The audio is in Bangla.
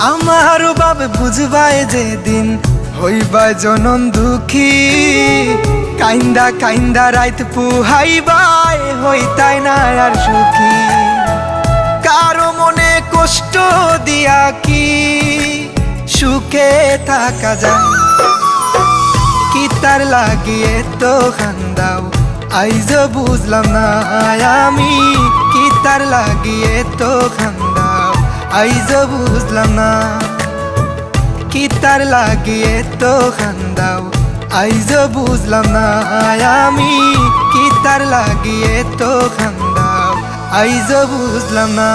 আমার বাপ বুঝবায় যেদিন হইবায় জনম দুঃখী, কাইন্দা কাইন্দা রাইত পুহাইবায় হইতাই না আর সুখী। কারো মনে কষ্ট দিয়া কি সুখে থাকা যায়, কি তার লাগিয়ে তো খান্দাও আইজ বুঝলাম না আমি, কি তার লাগিয়ে তো খান্দাও আইজ বুঝলাম না, কি তার লাগিয়ে তো খান্দাও আইজ বুঝলাম না আমি, কি তার লাগিয়ে তো খান্দাও আইজ বুঝলাম না।